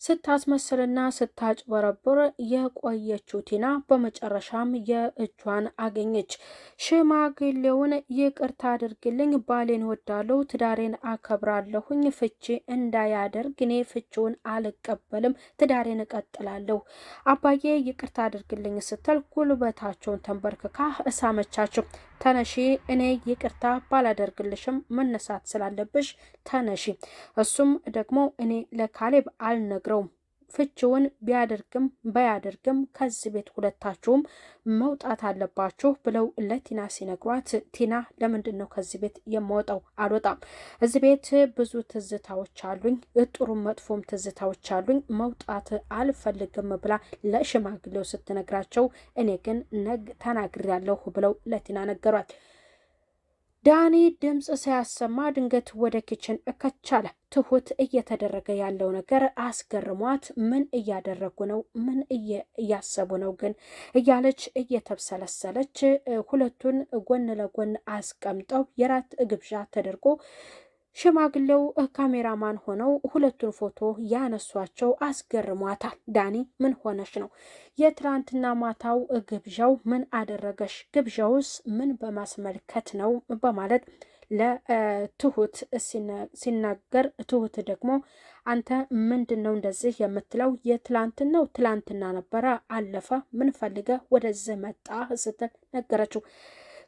ስታስመስልና ስታጭበረብር የቆየችው ቲና በመጨረሻም የእጇን አገኘች። ሽማግሌውን ይቅርታ አድርግልኝ፣ ባሌን ወዳለው ትዳሬን አከብራለሁኝ፣ ፍቺ እንዳያደርግ እኔ ፍቺውን አልቀበልም፣ ትዳሬን እቀጥላለሁ። አባዬ ይቅርታ አድርግልኝ ስትል ጉልበታቸውን ተንበርክካ እሳመቻቸው። ተነሺ፣ እኔ ይቅርታ ባላደርግልሽም መነሳት ስላለብሽ ተነሺ። እሱም ደግሞ እኔ ለካሌብ አልነግረውም፣ ፍቺውን ቢያደርግም ባያደርግም ከዚህ ቤት ሁለታችሁም መውጣት አለባችሁ ብለው ለቲና ሲነግሯት፣ ቲና ለምንድን ነው ከዚህ ቤት የምወጣው? አልወጣም። እዚህ ቤት ብዙ ትዝታዎች አሉኝ፣ ጥሩም መጥፎም ትዝታዎች አሉኝ፣ መውጣት አልፈልግም ብላ ለሽማግሌው ስትነግራቸው፣ እኔ ግን ተናግሬያለሁ ብለው ለቲና ነገሯት። ዳኒ ድምፅ ሲያሰማ ድንገት ወደ ኪችን እከቻለ። ትሁት እየተደረገ ያለው ነገር አስገርሟት ምን እያደረጉ ነው? ምን እያሰቡ ነው ግን እያለች እየተብሰለሰለች ሁለቱን ጎን ለጎን አስቀምጠው የራት ግብዣ ተደርጎ ሽማግሌው ካሜራማን ሆነው ሁለቱን ፎቶ ያነሷቸው አስገርሟታል። ዳኒ ምን ሆነሽ ነው? የትላንትና ማታው ግብዣው ምን አደረገሽ? ግብዣውስ ምን በማስመልከት ነው? በማለት ለትሁት ሲናገር፣ ትሁት ደግሞ አንተ ምንድን ነው እንደዚህ የምትለው? የትላንትናው ትላንትና ነበረ፣ አለፈ። ምን ፈልገ ወደዚህ መጣ ስትል ነገረችው።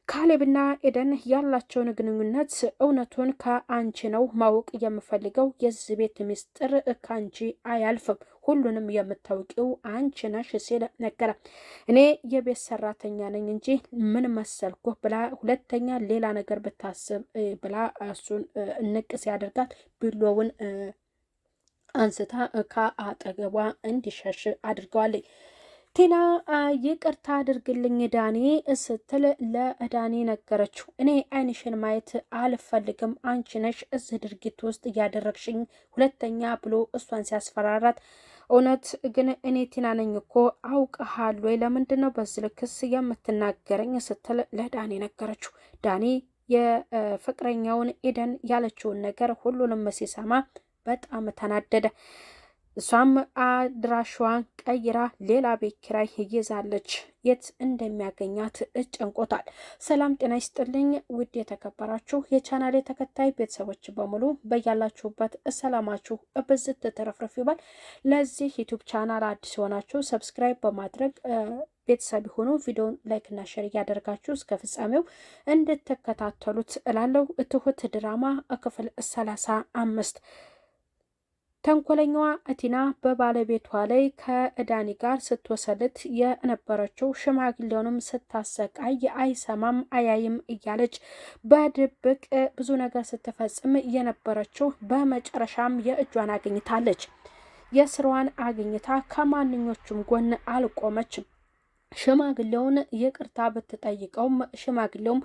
ካሌብና ኤደን ያላቸውን ግንኙነት እውነቱን ከአንቺ ነው ማወቅ የምፈልገው። የዚህ ቤት ምስጢር ከአንቺ አያልፍም፣ ሁሉንም የምታውቂው አንቺ ነሽ ሲል ነገረ። እኔ የቤት ሰራተኛ ነኝ እንጂ ምን መሰልኩ ብላ ሁለተኛ ሌላ ነገር ብታስብ ብላ እሱን ንቅ ሲያደርጋት ቢሎውን አንስታ ከአጠገቧ እንዲሸሽ አድርገዋለች። ቲና ይቅርታ አድርግልኝ ዳኒ ስትል ለዳኒ ነገረችው። እኔ አይንሽን ማየት አልፈልግም፣ አንቺ ነሽ እዚህ ድርጊት ውስጥ እያደረግሽኝ ሁለተኛ ብሎ እሷን ሲያስፈራራት፣ እውነት ግን እኔ ቲና ነኝ እኮ አውቀሃል ወይ? ለምንድን ነው በዚህ ልክስ የምትናገረኝ? ስትል ለዳኒ ነገረችው። ዳኒ የፍቅረኛውን ኤደን ያለችውን ነገር ሁሉንም ሲሰማ በጣም ተናደደ። እሷም አድራሿን ቀይራ ሌላ ቤት ኪራይ ይዛለች። የት እንደሚያገኛት እጨንቆታል። ሰላም ጤና ይስጥልኝ ውድ የተከበራችሁ የቻናሌ ተከታይ ቤተሰቦች በሙሉ በያላችሁበት ሰላማችሁ ብዝት ተረፍረፍ ይባል። ለዚህ ዩቲዩብ ቻናል አዲስ የሆናችሁ ሰብስክራይብ በማድረግ ቤተሰብ ሆኖ ቪዲዮን ላይክ እና ሼር እያደረጋችሁ እስከ ፍጻሜው እንድትከታተሉት እላለሁ። ትሁት ድራማ ክፍል 35 ተንኮለኛዋ ቲና በባለቤቷ ላይ ከዳኒ ጋር ስትወሰልት የነበረችው ሽማግሌውንም ስታሰቃይ አይሰማም አያይም እያለች በድብቅ ብዙ ነገር ስትፈጽም የነበረችው በመጨረሻም የእጇን አግኝታለች። የስራዋን አግኝታ ከማንኞቹም ጎን አልቆመችም። ሽማግሌውን ይቅርታ ብትጠይቀውም ሽማግሌውም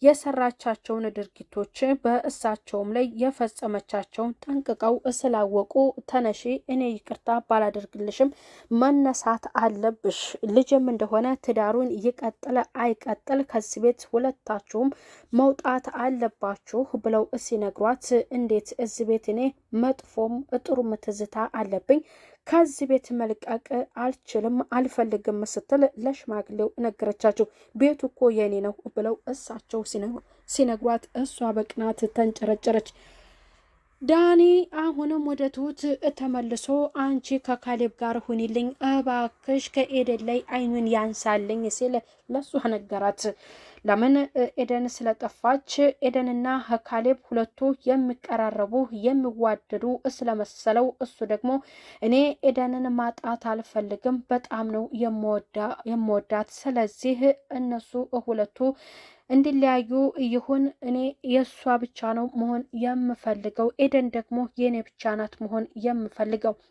የሰራቻቸውን ድርጊቶች በእሳቸውም ላይ የፈጸመቻቸውን ጠንቅቀው ስላወቁ ተነሺ፣ እኔ ይቅርታ ባላደርግልሽም መነሳት አለብሽ፣ ልጅም እንደሆነ ትዳሩን ይቀጥል አይቀጥል ከዚህ ቤት ሁለታችሁም መውጣት አለባችሁ ብለው ሲነግሯት፣ እንዴት እዚህ ቤት እኔ መጥፎም ጥሩም ትዝታ አለብኝ፣ ከዚህ ቤት መልቀቅ አልችልም አልፈልግም ስትል ለሽማግሌው ነገረቻቸው። ቤቱ እኮ የኔ ነው ብለው እሳቸው ሲነግሯት እሷ በቅናት ተንጨረጨረች። ዳኒ አሁንም ወደ ትሁት ተመልሶ አንቺ ከካሌብ ጋር ሁኒልኝ እባክሽ፣ ከኤደን ላይ አይኑን ያንሳልኝ ሲል ለሷ ነገራት። ለምን ኤደን ስለጠፋች ኤደንና ካሌብ ሁለቱ የሚቀራረቡ የሚዋደዱ ስለመሰለው እሱ ደግሞ እኔ ኤደንን ማጣት አልፈልግም፣ በጣም ነው የምወዳት፣ ስለዚህ እነሱ ሁለቱ እንዲለያዩ ይሁን፣ እኔ የእሷ ብቻ ነው መሆን የምፈልገው፣ ኤደን ደግሞ የእኔ ብቻ ናት መሆን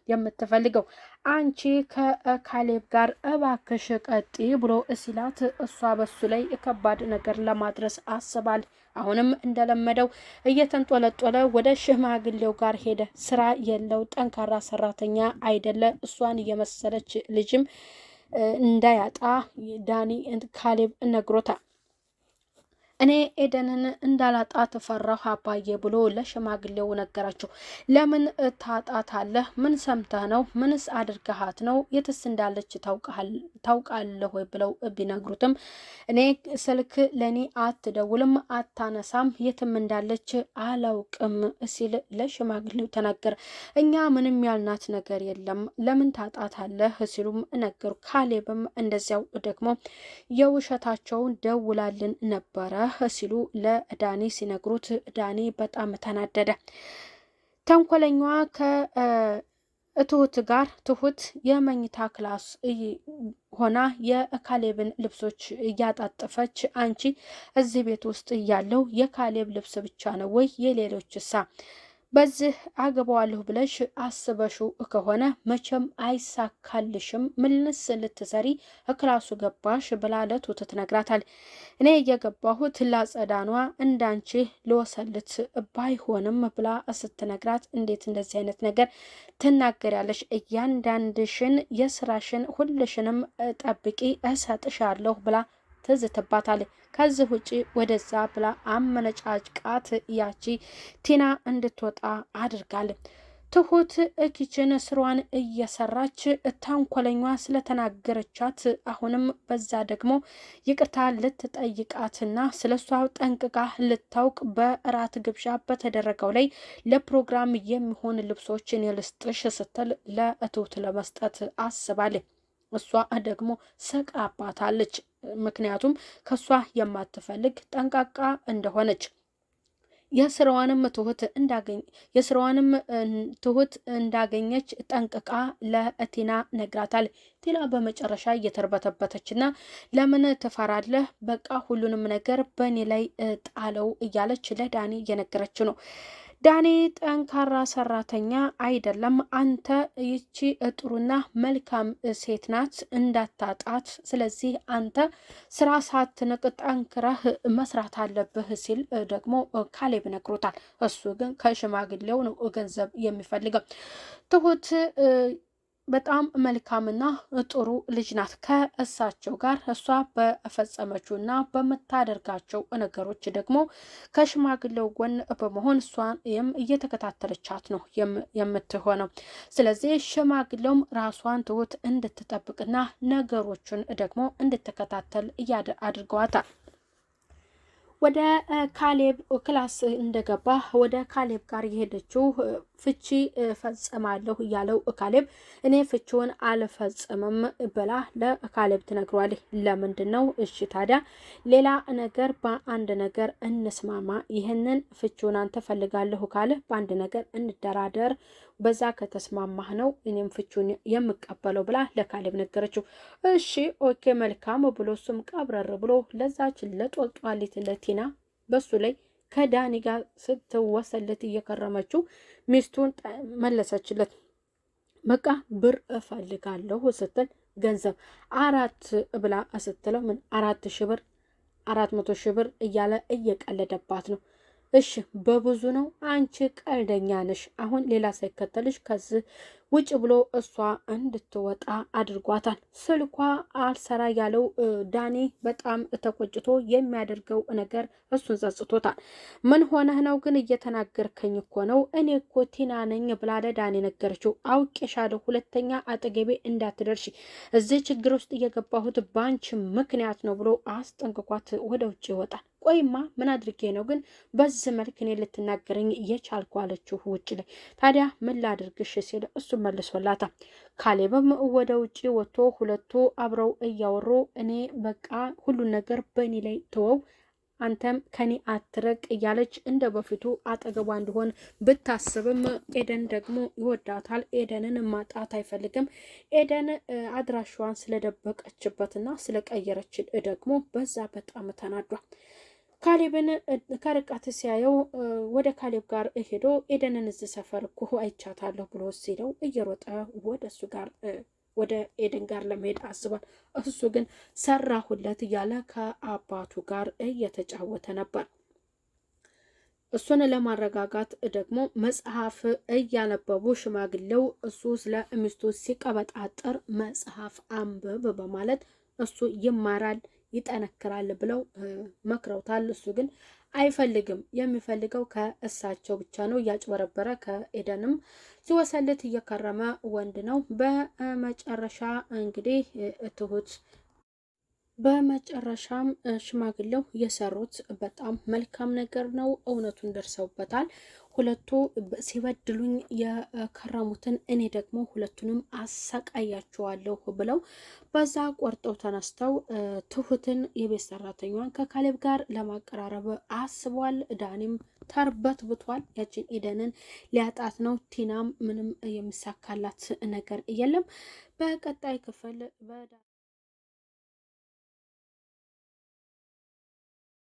የምትፈልገው፣ አንቺ ከካሌብ ጋር እባክሽ ቀጢ ብሎ ሲላት እሷ በሱ ላይ ከባድ ነገር ለማድረስ አስባል። አሁንም እንደለመደው እየተንጦለጦለ ወደ ሽማግሌው ጋር ሄደ። ስራ የለው ጠንካራ ሰራተኛ አይደለ፣ እሷን የመሰለች ልጅም እንዳያጣ ዳኒ ካሌብ ነግሮታል። እኔ ኤደንን እንዳላጣት ፈራሁ አባዬ ብሎ ለሽማግሌው ነገራቸው። ለምን ታጣታለህ? ምን ሰምተህ ነው? ምንስ አድርገሃት ነው? የትስ እንዳለች ታውቃለህ ወይ ብለው ቢነግሩትም እኔ ስልክ ለኔ አትደውልም፣ አታነሳም፣ የትም እንዳለች አላውቅም ሲል ለሽማግሌው ተናገረ። እኛ ምንም ያልናት ነገር የለም፣ ለምን ታጣታለህ ሲሉም ነገሩ። ካሌብም እንደዚያው ደግሞ የውሸታቸውን ደውላልን ነበረ ሲሉ ለዳኒ ሲነግሩት ዳኒ በጣም ተናደደ። ተንኮለኛዋ ከትሁት ጋር ትሁት የመኝታ ክላስ ሆና የካሌብን ልብሶች እያጣጠፈች አንቺ እዚህ ቤት ውስጥ ያለው የካሌብ ልብስ ብቻ ነው ወይ የሌሎችሳ በዚህ አገባዋለሁ ብለሽ አስበሽው ከሆነ መቼም አይሳካልሽም፣ ምንስ ልትሰሪ ክላሱ ገባሽ ብላ ለትሁት ትነግራታል። እኔ እየገባሁት ላጸዳኗ እንዳንቺ ልወሰልት ባይሆንም ብላ ስትነግራት እንዴት እንደዚህ አይነት ነገር ትናገሪያለሽ? እያንዳንድሽን የስራሽን ሁልሽንም ጠብቂ እሰጥሻለሁ ብላ ትዝትባታል። ከዚህ ውጪ ወደዛ ብላ አመነጫጭቃት ያቺ ቲና እንድትወጣ አድርጋል። ትሁት ኪችን ስሯን እየሰራች ተንኮለኛ ስለተናገረቻት አሁንም በዛ ደግሞ ይቅርታ ልትጠይቃትና ስለሷ ጠንቅቃ ልታውቅ በእራት ግብዣ በተደረገው ላይ ለፕሮግራም የሚሆን ልብሶችን የልስጥሽ ስትል ለትሁት ለመስጠት አስባል። እሷ ደግሞ ሰቃባታለች። ምክንያቱም ከሷ የማትፈልግ ጠንቃቃ እንደሆነች የስራዋንም ትሁት እንዳገኘች ጠንቅቃ ለቲና ነግራታል። ቲና በመጨረሻ እየተርበተበተችና ለምን ትፈራለህ? በቃ ሁሉንም ነገር በእኔ ላይ ጣለው እያለች ለዳኒ እየነገረች ነው። ዳኒ ጠንካራ ሰራተኛ አይደለም። አንተ ይቺ ጥሩና መልካም ሴት ናት እንዳታጣት፣ ስለዚህ አንተ ስራ ሳትንቅ ጠንክረህ መስራት አለብህ ሲል ደግሞ ካሌብ ነግሮታል። እሱ ግን ከሽማግሌው ነው ገንዘብ የሚፈልገው። ትሁት በጣም መልካምና ጥሩ ልጅ ናት። ከእሳቸው ጋር እሷ በፈጸመችውና በምታደርጋቸው ነገሮች ደግሞ ከሽማግሌው ጎን በመሆን እሷን እየተከታተለቻት ነው የምትሆነው። ስለዚህ ሽማግሌውም ራሷን ትሁት እንድትጠብቅና ነገሮችን ደግሞ እንድትከታተል አድርገዋታል። ወደ ካሌብ ክላስ እንደገባ ወደ ካሌብ ጋር የሄደችው ፍቺ ፈጽማለሁ እያለው ካሌብ እኔ ፍቺውን አልፈጽምም ብላ ለካሌብ ትነግሯለች። ለምንድን ነው? እሺ ታዲያ ሌላ ነገር በአንድ ነገር እንስማማ፣ ይህንን ፍቺውን አንተ ፈልጋለሁ ካለ በአንድ ነገር እንደራደር፣ በዛ ከተስማማህ ነው እኔም ፍቺውን የምቀበለው ብላ ለካሌብ ነገረችው። እሺ ኦኬ መልካም ብሎ እሱም ቀብረር ብሎ ለዛች ለጦጧሊት ለቲና በሱ ላይ ከዳኒ ጋር ስትወሰለት እየከረመችው ሚስቱን መለሰችለት። በቃ ብር እፈልጋለሁ ስትል ገንዘብ 4 ብላ ስትለው ምን 4,000 ብር 400,000 ብር እያለ እየቀለደባት ነው። እሺ በብዙ ነው፣ አንቺ ቀልደኛ ነሽ፣ አሁን ሌላ ሳይከተልሽ ከዚህ ውጭ ብሎ እሷ እንድትወጣ አድርጓታል። ስልኳ አልሰራ ያለው ዳኒ በጣም ተቆጭቶ የሚያደርገው ነገር እሱን ጸጽቶታል። ምን ሆነህ ነው ግን? እየተናገርከኝ እኮ ነው። እኔ እኮ ቲና ነኝ ብላ ለዳኒ ነገረችው። አውቄሻለሁ፣ ሁለተኛ አጠገቤ እንዳትደርሺ፣ እዚህ ችግር ውስጥ እየገባሁት በአንቺ ምክንያት ነው ብሎ አስጠንቅቋት ወደ ውጭ ይወጣል። ቆይማ ምን አድርጌ ነው ግን በዚህ መልክ እኔ ልትናገረኝ እየቻልኩ አለችው ውጭ ላይ። ታዲያ ምን ላድርግሽ ሲል እሱ መልሶላታል። ካሌብም ወደ ውጭ ወጥቶ ሁለቱ አብረው እያወሩ እኔ በቃ ሁሉን ነገር በእኔ ላይ ተወው፣ አንተም ከኔ አትረቅ እያለች እንደ በፊቱ አጠገቧ እንዲሆን ብታስብም ኤደን ደግሞ ይወዳታል። ኤደንን ማጣት አይፈልግም። ኤደን አድራሻዋን ስለደበቀችበትና ስለቀየረች ደግሞ በዛ በጣም ተናዷል። ካሌብን ከርቀት ሲያየው ወደ ካሌብ ጋር ሄዶ ኤደንን እዚህ ሰፈር እኮ አይቻታለሁ ብሎ ሲለው እየሮጠ ወደ እሱ ጋር ወደ ኤደን ጋር ለመሄድ አስቧል። እሱ ግን ሰራሁለት እያለ ከአባቱ ጋር እየተጫወተ ነበር። እሱን ለማረጋጋት ደግሞ መጽሐፍ እያነበቡ ሽማግሌው እሱ ስለ ሚስቱ ሲቀበጣጠር መጽሐፍ አንብብ በማለት እሱ ይማራል ይጠነክራል ብለው መክረውታል። እሱ ግን አይፈልግም። የሚፈልገው ከእሳቸው ብቻ ነው። እያጭበረበረ ከኤደንም ሲወሰልት እየከረመ ወንድ ነው። በመጨረሻ እንግዲህ ትሁት በመጨረሻም ሽማግሌው የሰሩት በጣም መልካም ነገር ነው። እውነቱን ደርሰውበታል። ሁለቱ ሲበድሉኝ የከረሙትን እኔ ደግሞ ሁለቱንም አሰቃያቸዋለሁ ብለው በዛ ቆርጠው ተነስተው ትሁትን የቤት ሰራተኛዋን ከካሌብ ጋር ለማቀራረብ አስቧል። ዳኒም ተርበት ብቷል። ያችን ኤደንን ሊያጣት ነው። ቲናም ምንም የሚሳካላት ነገር የለም። በቀጣይ ክፍል